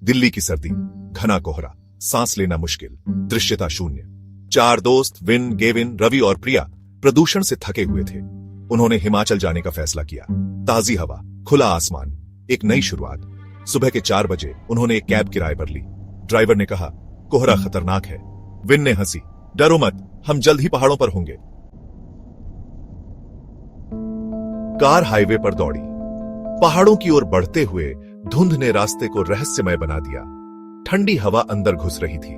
दिल्ली की सर्दी, घना कोहरा, सांस लेना मुश्किल, दृश्यता शून्य। चार दोस्त विन, गेविन, रवि और प्रिया प्रदूषण से थके हुए थे। उन्होंने हिमाचल जाने का फैसला किया। ताजी हवा, खुला आसमान, एक नई शुरुआत। सुबह के 4 बजे उन्होंने एक कैब किराए पर ली। ड्राइवर ने कहा, कोहरा खतरनाक है। विन ने हंसी, डरो मत, हम जल्द ही पहाड़ों पर होंगे। कार हाईवे पर दौड़ी। पहाड़ों की ओर बढ़ते हुए धुंध ने रास्ते को रहस्यमय बना दिया। ठंडी हवा अंदर घुस रही थी।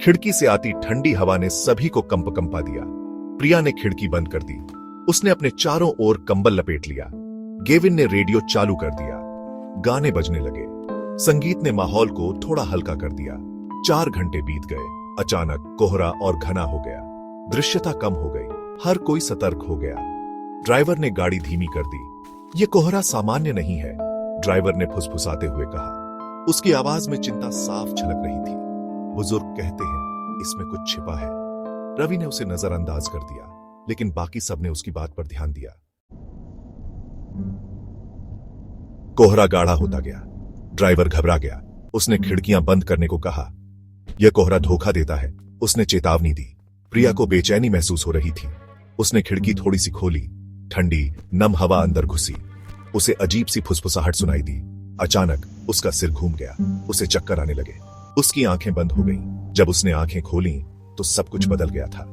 खिड़की से आती ठंडी हवा ने सभी को कंपा दिया। प्रिया ने खिड़की बंद कर दी। उसने अपने चारों ओर कंबल लपेट लिया। गेविन ने रेडियो चालू कर दिया। गाने बजने लगे। संगीत ने माहौल को थोड़ा हल्का कर दिया। 4 घंटे बीत गए। अचानक कोहरा और घना हो गया। दृश्यता कम हो गई। हर कोई सतर्क हो गया। ड्राइवर ने गाड़ी धीमी कर दी। यह कोहरा सामान्य नहीं है, ड्राइवर ने फुसफुसाते हुए कहा। उसकी आवाज में चिंता साफ झलक रही थी। बुजुर्ग कहते हैं इसमें कुछ छिपा है। रवि ने उसे नजरअंदाज कर दिया, लेकिन बाकी सबने उसकी बात पर ध्यान दिया। कोहरा गाढ़ा होता गया। ड्राइवर घबरा गया। उसने खिड़कियां बंद करने को कहा। यह कोहरा धोखा देता है, उसने चेतावनी दी। प्रिया को बेचैनी महसूस हो रही थी। उसने खिड़की थोड़ी सी खोली। ठंडी नम हवा अंदर घुसी। उसे अजीब सी फुसफुसाहट सुनाई दी। अचानक उसका सिर घूम गया। उसे चक्कर आने लगे। उसकी आंखें बंद हो गईं। जब उसने आंखें खोलीं, तो सब कुछ बदल गया था।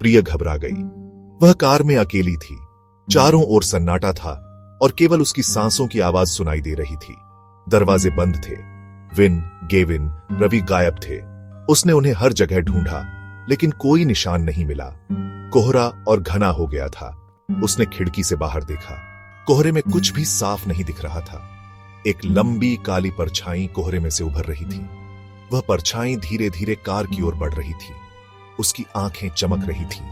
प्रिया घबरा गई। वह कार में अकेली थी। चारों ओर सन्नाटा था और केवल उसकी सांसों की आवाज सुनाई दे रही थी। दरवाजे बंद थे। विन, गेविन, रवि गायब थे। उसने उन्हें हर जगह ढूंढा, लेकिन कोई निशान नहीं मिला। कोहरा और घना हो गया था। उसने खिड़की से बाहर देखा। कोहरे में कुछ भी साफ नहीं दिख रहा था। एक लंबी काली परछाई कोहरे में से उभर रही थी। वह परछाई धीरे धीरे कार की ओर बढ़ रही थी। उसकी आंखें चमक रही थीं।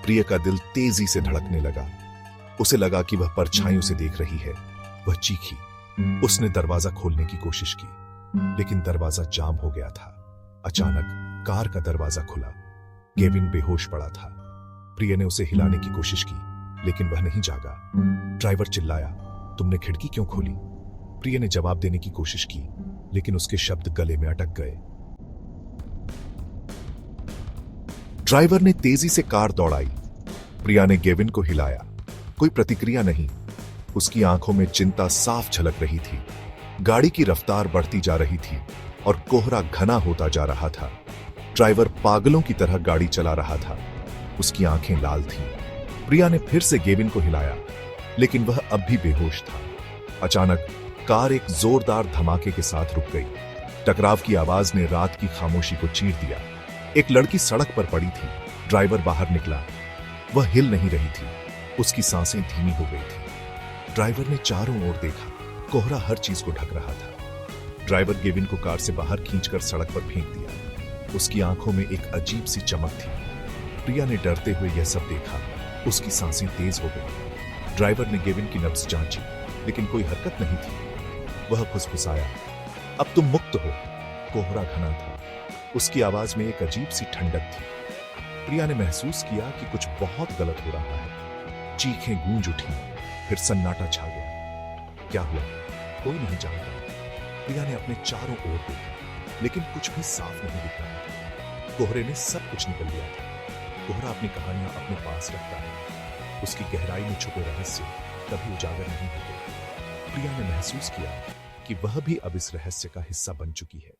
प्रिया का दिल तेजी से धड़कने लगा। उसे लगा कि वह परछाई उसे देख रही है। वह चीखी। उसने दरवाजा खोलने की कोशिश की, लेकिन दरवाजा जाम हो गया था। अचानक कार का दरवाजा खुला। गेविन बेहोश पड़ा था। प्रिया ने उसे हिलाने की कोशिश की, लेकिन वह नहीं जागा। ड्राइवर चिल्लाया, तुमने खिड़की क्यों खोली? प्रिया ने जवाब देने की कोशिश की, लेकिन उसके शब्द गले में अटक गए। ड्राइवर ने तेजी से कार दौड़ाई। प्रिया ने गेविन को हिलाया। कोई प्रतिक्रिया नहीं। उसकी आंखों में चिंता साफ झलक रही थी। गाड़ी की रफ्तार बढ़ती जा रही थी और कोहरा घना होता जा रहा था। ड्राइवर पागलों की तरह गाड़ी चला रहा था। उसकी आंखें लाल थीं। प्रिया ने फिर से गेविन को हिलाया, लेकिन वह अब भी बेहोश था। अचानक कार एक जोरदार धमाके के साथ रुक गई। टकराव की आवाज ने रात की खामोशी को चीर दिया। एक लड़की सड़क पर पड़ी थी। ड्राइवर बाहर निकला। वह हिल नहीं रही थी। उसकी सांसें धीमी हो गई थी। ड्राइवर ने चारों ओर देखा। कोहरा हर चीज को ढक रहा था। ड्राइवर गेविन को कार से बाहर खींचकर सड़क पर फेंक दिया। उसकी आंखों में एक अजीब सी चमक थी। प्रिया ने डरते हुए यह सब देखा। उसकी सांसें तेज हो गई। ड्राइवर ने गेविन की नब्ज जांची, लेकिन कोई हरकत नहीं थी। वह फुसफुसाया, अब तुम मुक्त हो। कोहरा घना था। उसकी आवाज में एक अजीब सी ठंडक थी। प्रिया ने महसूस किया कि कुछ बहुत गलत हो रहा है। चीखें गूंज उठी। फिर सन्नाटा छा गया। क्या हुआ? कोई नहीं जानता। प्रिया ने अपने चारों ओर देखा, लेकिन कुछ भी साफ नहीं दिख रहा था। कोहरे ने सब कुछ निकल लिया था। कोहरा अपनी कहानियां अपने पास रखता है। उसकी गहराई में छुपे रहस्य कभी उजागर नहीं होते। प्रिया ने महसूस किया कि वह भी अब इस रहस्य का हिस्सा बन चुकी है।